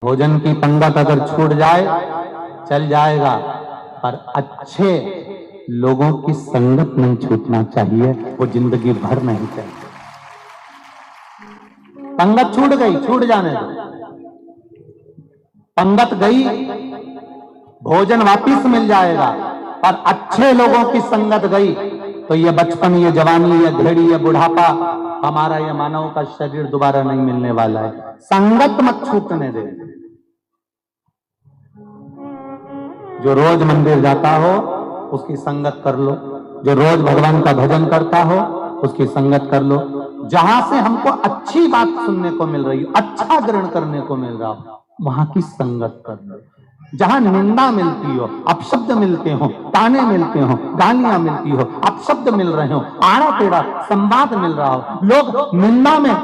भोजन की पंगत अगर छूट जाए चल जाएगा, पर अच्छे लोगों की संगत नहीं छूटना चाहिए, वो जिंदगी भर नहीं चाहिए। पंगत छूट गई, छूट जाने दो। पंगत गई, भोजन वापिस मिल जाएगा, पर अच्छे लोगों की संगत गई तो ये बचपन, ये जवानी, ये घड़ी, ये बुढ़ापा, हमारा ये मानव का शरीर दोबारा नहीं मिलने वाला है। संगत मत छूटने दे। जो रोज मंदिर जाता हो उसकी संगत कर लो, जो रोज भगवान का भजन करता हो उसकी संगत कर लो, जहां से हमको अच्छी बात सुनने को मिल रही हो, अच्छा ग्रहण करने को मिल रहा हो, वहां की संगत कर लो। जहां निंदा मिलती हो, अपशब्द मिलते हो, ताने मिलते हो, गालियां मिलती हो, अपशब्द मिल रहे हो, आड़ा टेढ़ा संवाद मिल रहा हो, लोग निंदा में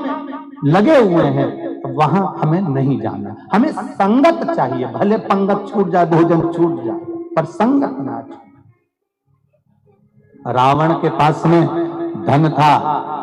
लगे हुए हैं, वहां हमें नहीं जाना। हमें संगत चाहिए, भले पंगत छूट जाए, भोजन छूट जाए, पर संगत ना छूटे। रावण के पास में धन था,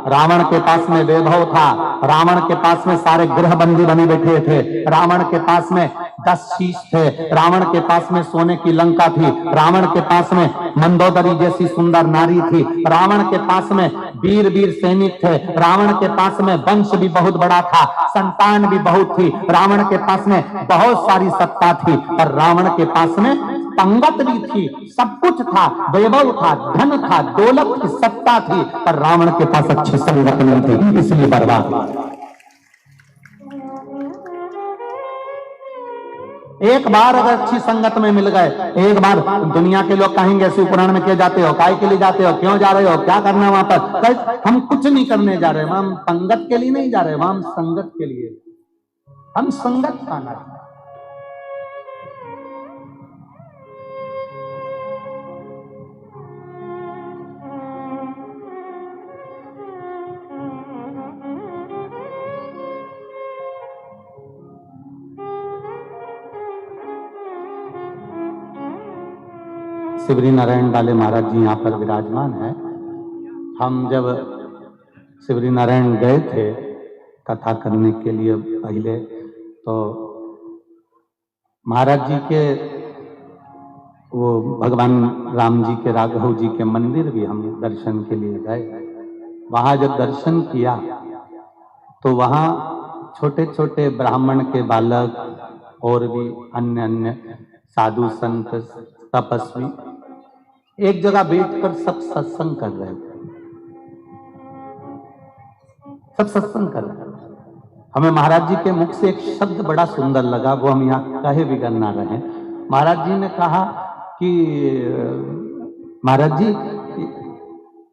रावण के पास में वैभव था, रावण के पास में सारे गृह बंदी बने बैठे थे, रावण के पास में 10 शीश थे, रावण के पास में सोने की लंका थी, रावण के पास में मंदोदरी जैसी सुंदर नारी थी, रावण के पास में वीर वीर सैनिक थे, रावण के पास में वंश भी बहुत बड़ा था, संतान भी बहुत थी, रावण के पास में बहुत सारी सत्ता थी, और रावण के पास में पंगत भी थी, सब कुछ था, वैभव था, धन था, दौलत की सत्ता थी, पर रावण के पास अच्छी संगत नहीं थी, इसलिए बर्बाद। एक बार अगर अच्छी संगत में मिल गए, एक बार दुनिया के लोग कहेंगे शिव पुराण में क्यों जाते हो, काय के लिए जाते हो, क्यों जा रहे हो, क्या करना वहां पर, हम कुछ नहीं करने जा रहे, हम पंगत के लिए नहीं जा रहे, हम संगत के लिए, हम संगत पाना है। शिवरी नारायण वाले महाराज जी यहाँ पर विराजमान है। हम जब शिवरी नारायण गए थे कथा करने के लिए पहले, तो महाराज जी के वो भगवान राम जी के, राघव जी के मंदिर भी हम दर्शन के लिए गए। वहां जब दर्शन किया तो वहां छोटे छोटे ब्राह्मण के बालक और भी अन्य अन्य साधु संत तपस्वी एक जगह बैठकर सब सत्संग कर रहे थे, सब सत्संग कर रहे थे। हमें महाराज जी के मुख से एक शब्द बड़ा सुंदर लगा, वो हम यहाँ कहे बिगड़ ना रहे। महाराज जी ने कहा कि महाराज जी,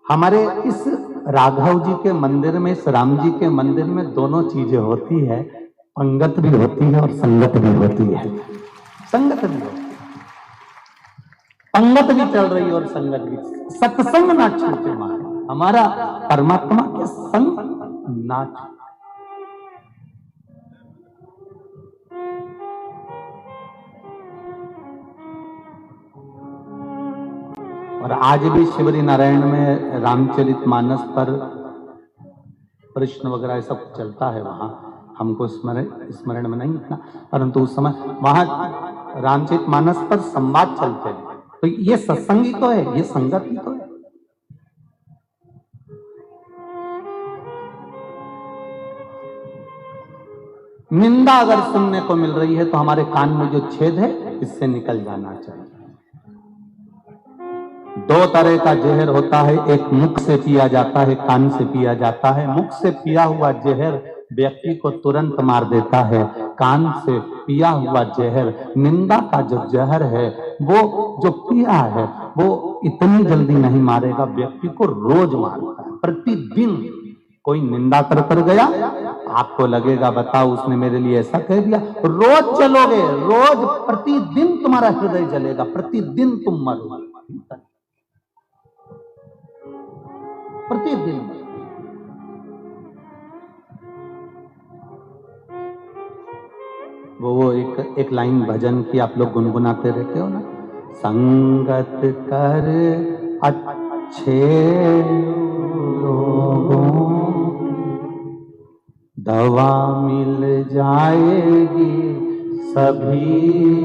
हमारे इस राघव जी के मंदिर में, इस राम जी के मंदिर में दोनों चीजें होती है, पंगत भी होती है और संगत भी होती है। संगत भी होती है, पंगत भी चल रही है और संगत भी। सत्संग ना छूटे, हमारा परमात्मा के संग ना छूटे। और आज भी शिवरी नारायण में रामचरित मानस पर प्रश्न वगैरह सब चलता है, वहां हमको स्मरण में नहीं इतना, परंतु उस समय वहां रामचरित मानस पर संवाद चलते हैं। तो ये सत्संग ही तो है, ये संगत ही तो है। निंदा अगर सुनने को मिल रही है तो हमारे कान में जो छेद है इससे निकल जाना चाहिए। 2 तरह का जहर होता है, एक मुख से पिया जाता है, कान से पिया जाता है। मुख से पिया हुआ जहर व्यक्ति को तुरंत मार देता है, कान से पिया हुआ जहर, निंदा का जो जहर है, वो जो पिया है वो इतनी जल्दी नहीं मारेगा, व्यक्ति को रोज मारता है। प्रतिदिन कोई निंदा कर गया, आपको लगेगा बताओ उसने मेरे लिए ऐसा कह दिया, रोज चलोगे, रोज प्रतिदिन तुम्हारा हृदय जलेगा, प्रतिदिन तुम मरोगे, प्रतिदिन। वो एक लाइन भजन की आप लोग गुनगुनाते रहते हो ना, संगत कर अच्छे लोगों, दवा मिल जाएगी सभी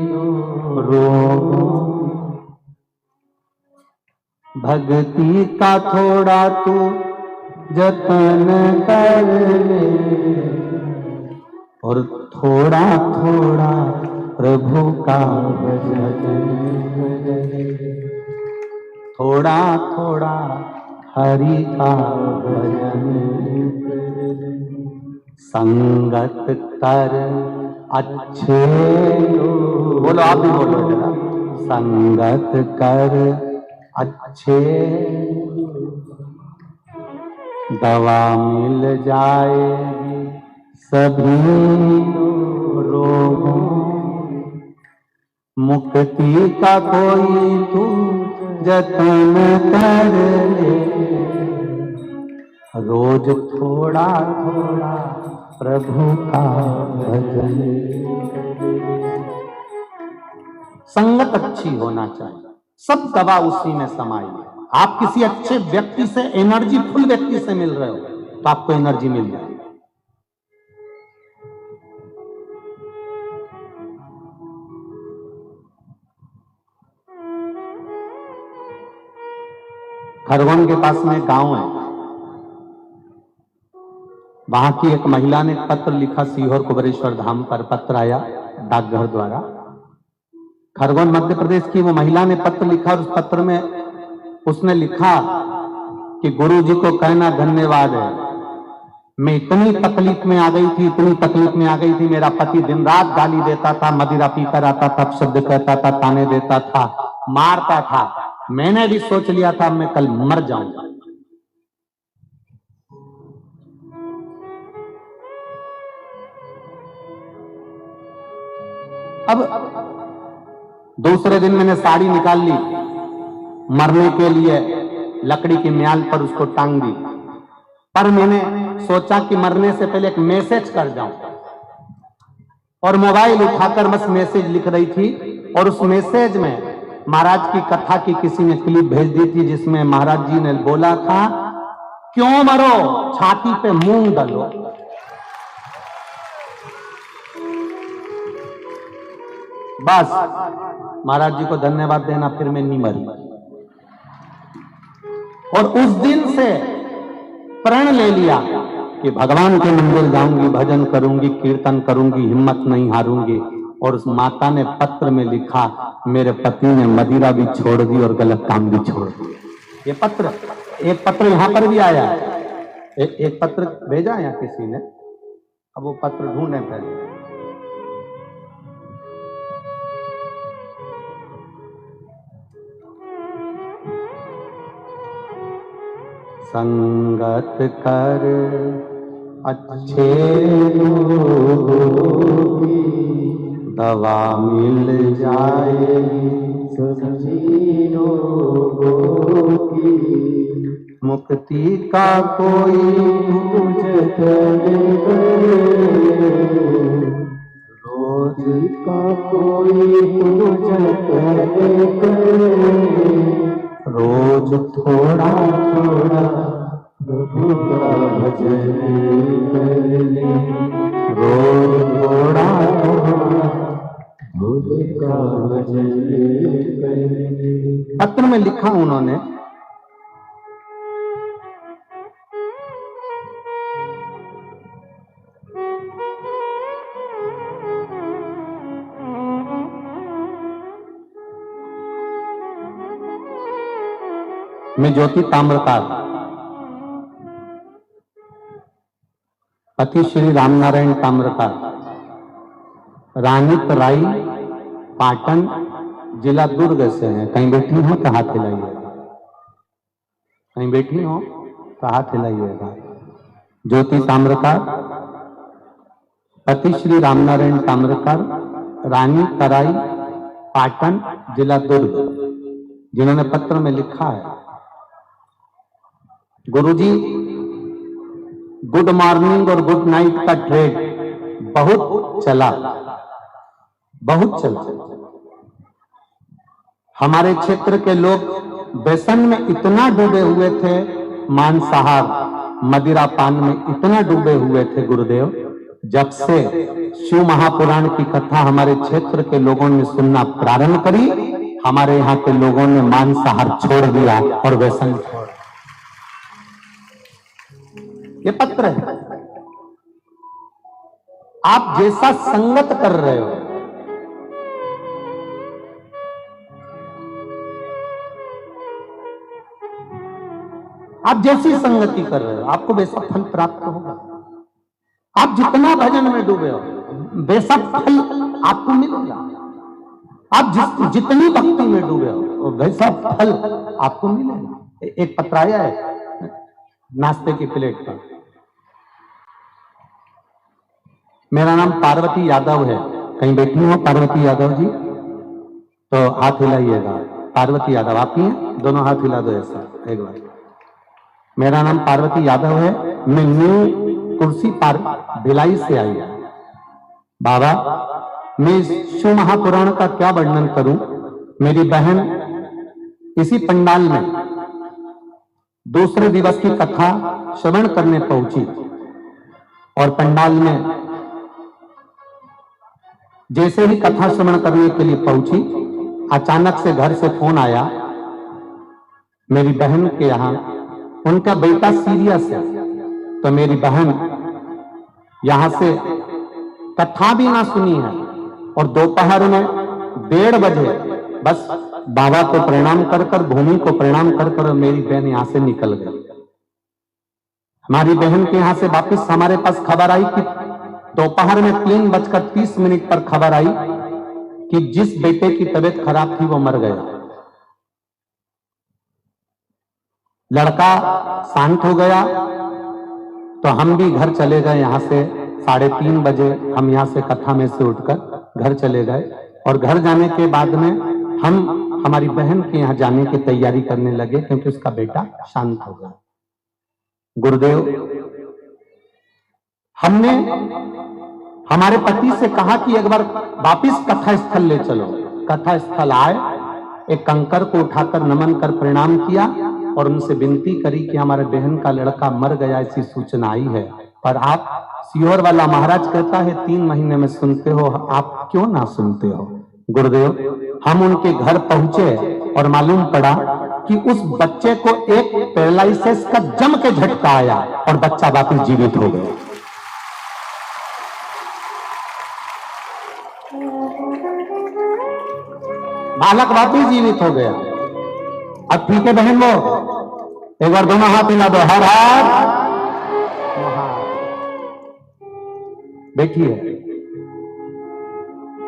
रोगों, भक्ति का थोड़ा तू जतन कर ले और थोड़ा थोड़ा प्रभु का भजन करे, थोड़ा थोड़ा हरि का भजन करे। संगत कर अच्छे लोग, बोलो आप भी बोलो जरा, संगत कर अच्छे, दवा मिल जाएगी सभी रोगों, मुक्ति का कोई तू जतन कर ले, रोज थोड़ा थोड़ा प्रभु का भजन। संगत अच्छी होना चाहिए, सब दवा उसी में समाई है। आप किसी अच्छे व्यक्ति से, एनर्जी फुल व्यक्ति से मिल रहे हो तो आपको एनर्जी मिल जाएगी। खरगोन के पास में गांव है, वहां की एक महिला ने पत्र लिखा, सीहोर कुबेरेश्वर धाम पर पत्र आया डाकघर द्वारा। खरगोन मध्य प्रदेश की वो महिला ने पत्र लिखा और उस पत्र में उसने लिखा कि गुरु जी को कहना धन्यवाद है, मैं इतनी तकलीफ में आ गई थी, इतनी तकलीफ में आ गई थी, मेरा पति दिन रात गाली देता था, मदिरा पीकर आता था, शब्द कहता था, ताने देता था, मारता था। मैंने भी सोच लिया था मैं कल मर जाऊंगा। अब दूसरे दिन मैंने साड़ी निकाल ली, मरने के लिए लकड़ी की म्याल पर उसको टांग दी, पर मैंने सोचा कि मरने से पहले एक मैसेज कर जाऊं, और मोबाइल उठाकर बस मैसेज लिख रही थी। और उस मैसेज में महाराज की कथा की किसी ने क्लिप भेज दी थी, जिसमें महाराज जी ने बोला था, क्यों मरो, छाती पे मूंग डालो। बस महाराज जी को धन्यवाद देना, फिर मैं नहीं मरी। और उस दिन से प्रण ले लिया कि भगवान के मंदिर जाऊंगी, भजन करूंगी, कीर्तन करूंगी, हिम्मत नहीं हारूंगी। और उस माता ने पत्र में लिखा, मेरे पति ने मदिरा भी छोड़ दी और गलत काम भी छोड़ दिया। ये पत्र, एक पत्र यहां पर भी आया है, एक पत्र भेजा है किसी ने, अब वो पत्र ढूंढे पहले। संगत कर अच्छे लोगों की, दवा मिल जाए सभी रोगों की, मुक्ति का कोई तुझे करे, रोज का कोई तुझे करे, रोज थोड़ा थोड़ा प्रभु का भजन कर ले, रोज थोड़ा थोड़ा प्रभु का भजन कर ले। पत्र में लिखा उन्होंने, मैं ज्योति ताम्रकार, पति श्री रामनारायण ताम्रकार, रानी तराई, पाटन, जिला दुर्ग से हैं। कहीं बैठी हो तो हाथ हिलाइएगा, कहीं बैठी हो तो हाथ हिलाइएगा। ज्योति ताम्रकार, पति श्री रामनारायण ताम्रकार, रानी तराई, पाटन, जिला दुर्ग, जिन्होंने पत्र में लिखा है, गुरुजी, गुड मॉर्निंग और गुड नाइट का ट्रेड बहुत चला, बहुत चला। हमारे क्षेत्र के लोग व्यसन में इतना डूबे हुए थे, मांसाहार, मदिरा पान में इतना डूबे हुए थे गुरुदेव, जब से शिव महापुराण की कथा हमारे क्षेत्र के लोगों ने सुनना प्रारंभ करी, हमारे यहाँ के लोगों ने मांसाहार छोड़ दिया और व्यसन छोड़। ये पत्र है। आप जैसा संगत कर रहे हो, आप जैसी संगति कर रहे हो आपको वैसा फल प्राप्त होगा। आप जितना भजन में डूबे हो वैसा फल आपको मिलेगा। आप जितनी भक्ति में डूबे हो वैसा फल आपको मिलेगा। एक पत्र आया है नाश्ते की प्लेट पर, मेरा नाम पार्वती यादव है। कहीं बैठी हो पार्वती यादव जी? तो हाथ हिलाइएगा। पार्वती यादव आप ही हैं? दोनों हाथ हिला दो ऐसा एक बार। मेरा नाम पार्वती यादव है, मैं न्यू कुर्सी पार भिलाई से आई है। बाबा मैं शिव महापुराण का क्या वर्णन करूं। मेरी बहन इसी पंडाल में दूसरे दिवस की कथा श्रवण करने पहुंची और पंडाल में जैसे ही कथा श्रवण करने के लिए पहुंची, अचानक से घर से फोन आया मेरी बहन के यहाँ, उनका बेटा सीरियस है। तो मेरी बहन यहां से कथा भी ना सुनी है और दोपहर में 1:30 बजे बस बाबा को प्रणाम कर कर, भूमि को प्रणाम कर कर मेरी बहन यहां से निकल गई। हमारी बहन के यहां से वापस हमारे पास खबर आई कि दोपहर में 3:30 पर खबर आई कि जिस बेटे की तबीयत खराब थी वो मर गया। लड़का शांत हो गया तो हम भी घर चले गए। यहां से 3:30 बजे हम यहां से कथा में से उठकर घर चले गए और घर जाने के बाद में हम हमारी बहन के यहां जाने की तैयारी करने लगे क्योंकि उसका बेटा शांत हो गया। गुरुदेव, हमने हमारे पति से कहा कि एक बार वापिस कथा स्थल ले चलो। कथा स्थल आए, एक कंकर को उठाकर नमन कर प्रणाम किया और उनसे विनती करी कि हमारे बहन का लड़का मर गया, ऐसी सूचना आई है, पर आप सीहोर वाला महाराज कहता है 3 महीने में सुनते हो, आप क्यों ना सुनते हो। गुरुदेव, हम उनके घर पहुंचे और मालूम पड़ा कि उस बच्चे को एक पैरालिसिस का जम के झटका आया और बच्चा वापस जीवित हो गया। बालक वापस जीवित हो गया। अब ठीक है बहन, वो एक बार दोनों हाथ हिला दो। हर हाथ बैठिए।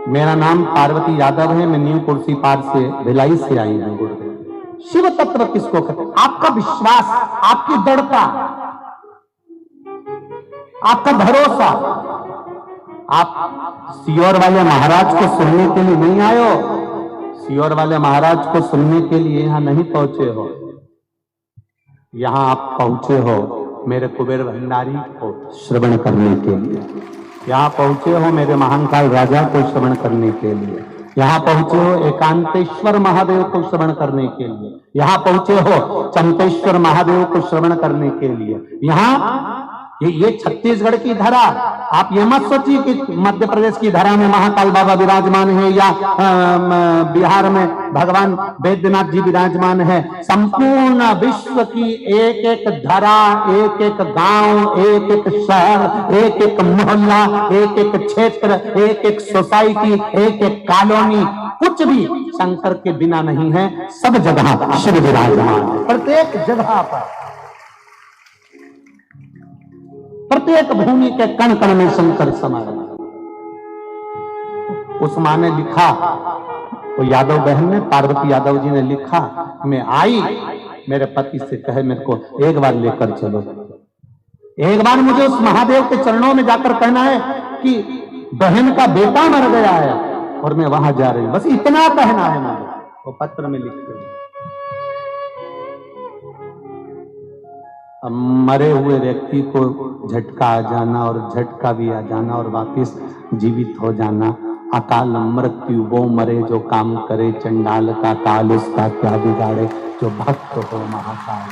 मेरा नाम पार्वती यादव है, मैं न्यू कुर्सी पार से भिलाई से आई हूं। गुरुदेव, शिव तत्व किसको कहते? आपका विश्वास, आपकी दृढ़ता, आपका भरोसा। आप सीहोर वाले महाराज को सुनने के लिए नहीं आए हो, सीहोर वाले महाराज को सुनने के लिए यहां नहीं पहुंचे हो, यहां आप पहुंचे हो मेरे कुबेर भंडारी को श्रवण करने के लिए। यहां पहुंचे हो मेरे महाकाल राजा को श्रवण करने के लिए। यहां पहुंचे हो एकांतेश्वर महादेव को श्रवण करने के लिए। यहां पहुंचे हो चंपेश्वर महादेव को श्रवण करने के लिए। यहां ये छत्तीसगढ़ की धरा, आप ये मत सोचिए कि मध्य प्रदेश की धरा में महाकाल बाबा विराजमान है या बिहार में भगवान बैद्यनाथ जी विराजमान है। संपूर्ण विश्व की एक एक धरा, एक एक गांव, एक एक शहर, एक एक मोहल्ला, एक एक क्षेत्र, एक एक सोसाइटी, एक एक कॉलोनी, कुछ भी शंकर के बिना नहीं है। सब जगह शिव विराजमान है, प्रत्येक जगह पर, प्रत्येक भूमि के कण कण में शंकर समाया। उस मां ने लिखा, वो यादव बहन ने, पार्वती यादव जी ने लिखा, मैं आई, मेरे पति से कहे मेरे को एक बार लेकर चलो, एक बार मुझे उस महादेव के चरणों में जाकर कहना है कि बहन का बेटा मर गया है और मैं वहां जा रही हूं, बस इतना कहना है मुझे। वो पत्र में लिखते मरे हुए व्यक्ति को झटका आ जाना और झटका भी आ जाना और वापिस जीवित हो जाना, अकाल मृत्यु वो मरे जो काम करे, चंडाल का काल उसका क्या बिगाड़े, जो भक्त हो महाकाल।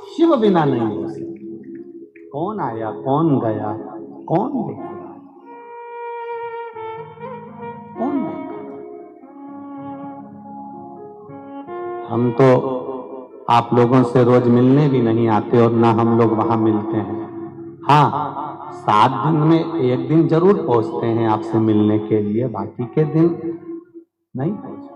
शिव बिना नहीं हो सकता। कौन आया कौन गया कौन देखेगा? कौन देखेगा? हम तो आप लोगों से रोज मिलने भी नहीं आते और ना हम लोग वहां मिलते हैं। हाँ, 7 दिन में 1 दिन जरूर पहुंचते हैं आपसे मिलने के लिए, बाकी के दिन नहीं पहुंचते।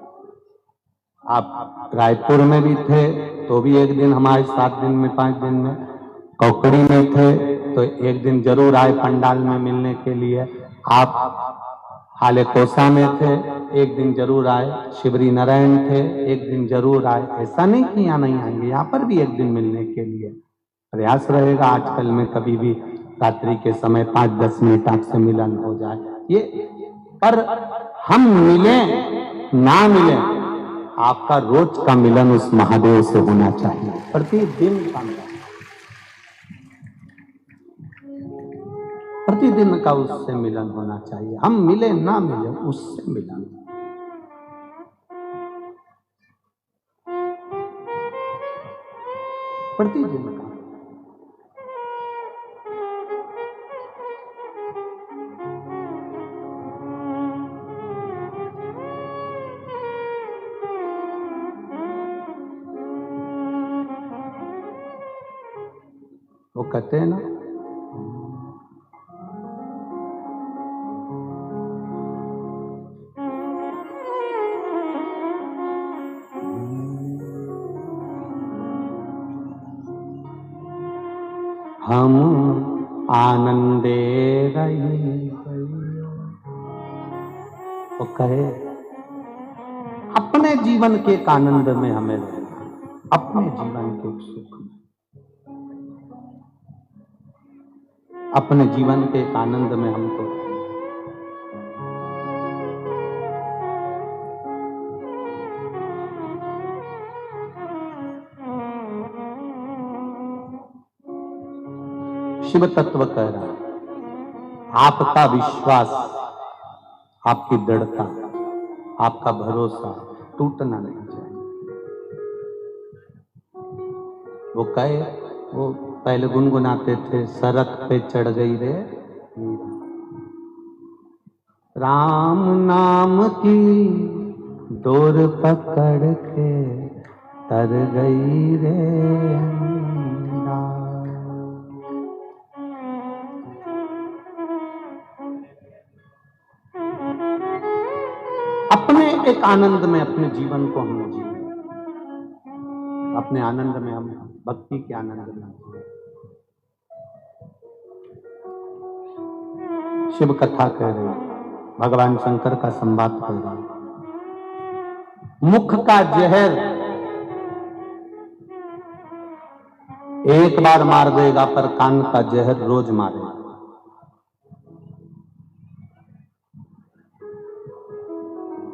आप रायपुर में भी थे तो भी 1 दिन हमारे 7 दिन में 5 दिन में, कौकड़ी में थे तो 1 दिन जरूर आए पंडाल में मिलने के लिए। आप हाले कोसा में थे 1 दिन जरूर आए, शिवरी नारायण थे 1 दिन जरूर आए। ऐसा नहीं कि यहाँ नहीं आएंगे, यहाँ पर भी 1 दिन मिलने के लिए प्रयास रहेगा। आजकल में कभी भी रात्रि के समय 5-10 मिनट आपसे मिलन हो जाए ये, पर हम मिले ना मिले, आपका रोज का मिलन उस महादेव से होना चाहिए, प्रतिदिन का मिलन, प्रतिदिन का उससे मिलन होना चाहिए। हम मिले ना मिले, उससे मिलन। प्रतिदिन का। वो कहते हैं ना, हम आनंदे रही। वो कहे अपने जीवन के एक आनंद में हमें रहना, अपने जीवन के सुख में, अपने जीवन के एक आनंद में हमको। शिव तत्व कह रहा है, आपका विश्वास, आपकी दृढ़ता, आपका भरोसा टूटना नहीं चाहिए। वो कहे, वो पहले गुनगुनाते थे, सरक पे चढ़ गई रे राम नाम की डोर पकड़ के तर गई रे। अपने एक आनंद में अपने जीवन को हम जिए, अपने आनंद में हम भक्ति के आनंद में जिए। शिव कथा कह रही, भगवान शंकर का संवाद कह रही। मुख का जहर एक बार मार देगा, पर कान का जहर रोज मारेगा।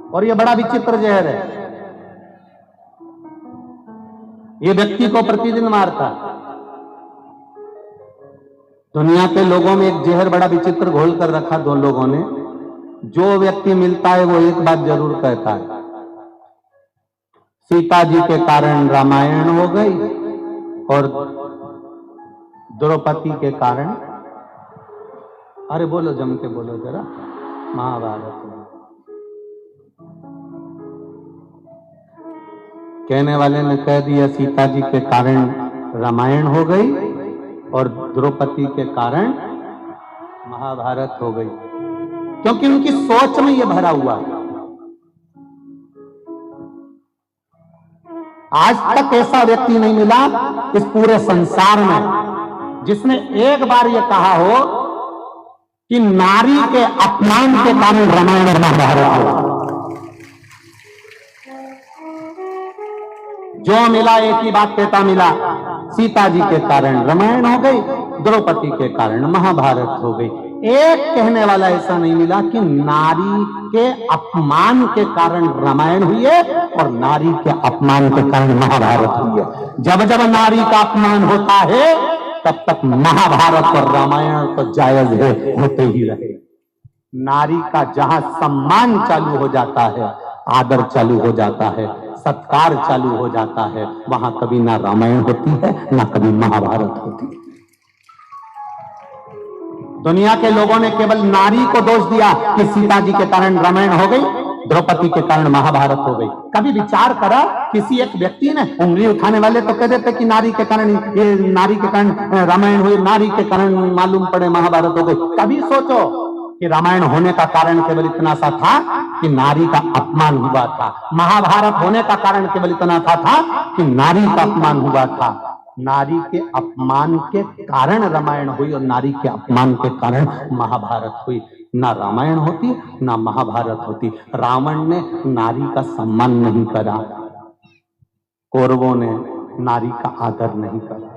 और ये बड़ा विचित्र जहर है, ये व्यक्ति को प्रतिदिन मारता है। दुनिया के लोगों में एक जहर बड़ा विचित्र घोल कर रखा 2 लोगों ने। जो व्यक्ति मिलता है वो एक बात जरूर कहता है, सीता जी के कारण रामायण हो गई और द्रौपदी के कारण, अरे बोलो जम के बोलो जरा, महाभारत। कहने वाले ने कह दिया सीता जी के कारण रामायण हो गई और द्रौपदी के कारण महाभारत हो गई, क्योंकि उनकी सोच में यह भरा हुआ है। आज तक ऐसा व्यक्ति नहीं मिला इस पूरे संसार में जिसने एक बार यह कहा हो कि नारी के अपमान के कारण रामायण और महाभारत हुआ। जो मिला एक ही बात कहता मिला, सीता जी के कारण रामायण हो गई, द्रौपदी के कारण महाभारत हो गई। एक कहने वाला ऐसा नहीं मिला कि नारी के अपमान के कारण रामायण हुई है और नारी के अपमान के कारण महाभारत हुई है। जब जब नारी का अपमान होता है तब तक महाभारत और रामायण तो जायज है, होते ही रहे। नारी का जहां सम्मान चालू हो जाता है, आदर चालू हो जाता है, सत्कार चालू हो जाता है, वहां कभी ना रामायण होती है ना कभी महाभारत होती है। दुनिया के लोगों ने केवल नारी को दोष दिया कि सीता जी के कारण रामायण हो गई, द्रौपदी के कारण महाभारत हो गई। कभी विचार करा किसी एक व्यक्ति ने? उंगली उठाने वाले तो कह देते कि नारी के कारण ये, नारी के कारण रामायण हुई, नारी के कारण मालूम पड़े महाभारत हो गई। कभी सोचो कि रामायण होने का कारण केवल इतना सा था कि नारी का अपमान हुआ था। महाभारत होने का कारण केवल इतना था कि नारी का अपमान हुआ था। नारी के अपमान के कारण रामायण हुई और नारी के अपमान के कारण महाभारत हुई। ना रामायण होती ना महाभारत होती। रावण ने नारी का सम्मान नहीं करा, कौरवों ने नारी का आदर नहीं करा।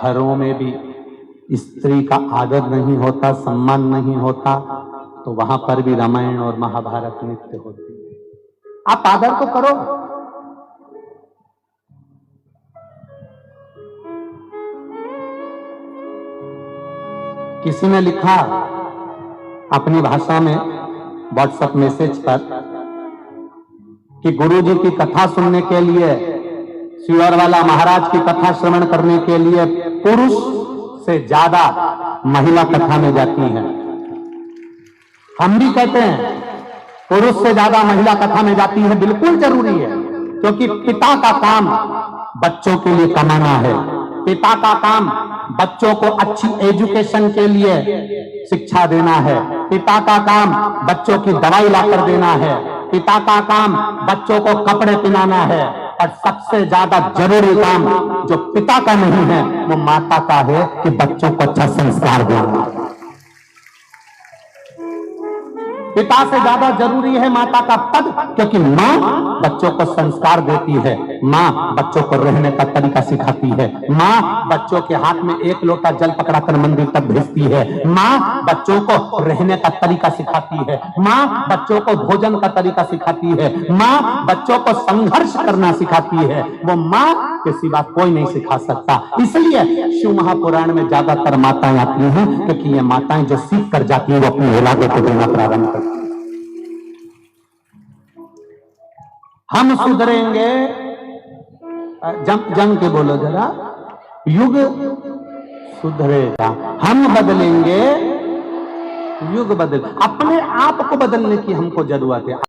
घरों में भी स्त्री का आदर नहीं होता, सम्मान नहीं होता, तो वहां पर भी रामायण और महाभारत नित्य होती है। आप आदर तो करो। किसी ने लिखा अपनी भाषा में व्हाट्सएप मैसेज पर कि गुरुजी की कथा सुनने के लिए, सियोरवाला महाराज की कथा श्रवण करने के लिए पुरुष से ज्यादा महिला कथा में जाती है। हम भी कहते हैं पुरुष से ज्यादा महिला कथा में जाती है। बिल्कुल जरूरी है, क्योंकि पिता का काम बच्चों के लिए कमाना है। पिता का काम बच्चों को अच्छी एजुकेशन के लिए शिक्षा देना है। पिता का काम बच्चों की दवाई लाकर देना है। पिता का काम बच्चों को कपड़े पहनाना है। और सबसे ज्यादा जरूरी काम जो पिता का नहीं है वो माता का है कि बच्चों को अच्छा संस्कार देना। पिता से ज्यादा जरूरी है माता का पद, क्योंकि माँ बच्चों को संस्कार देती है, माँ बच्चों को रहने का तरीका सिखाती है, माँ बच्चों के हाथ में एक लोटा जल पकड़ाकर मंदिर तक भेजती है, माँ बच्चों को रहने का तरीका सिखाती है, माँ बच्चों को भोजन का तरीका सिखाती है, माँ बच्चों को संघर्ष करना सिखाती है। वो माँ के सिवा कोई नहीं सिखा सकता। इसलिए शिव महापुराण में ज्यादातर माताएं आती हैं, क्योंकि ये माताएं जो सीख कर जाती है वो अपनी औलादों को देना प्रारंभ करती है। हम सुधरेंगे, जम के बोलो जरा, युग सुधरेगा। हम बदलेंगे, युग बदल। अपने आप को बदलने की हमको जरूरत है।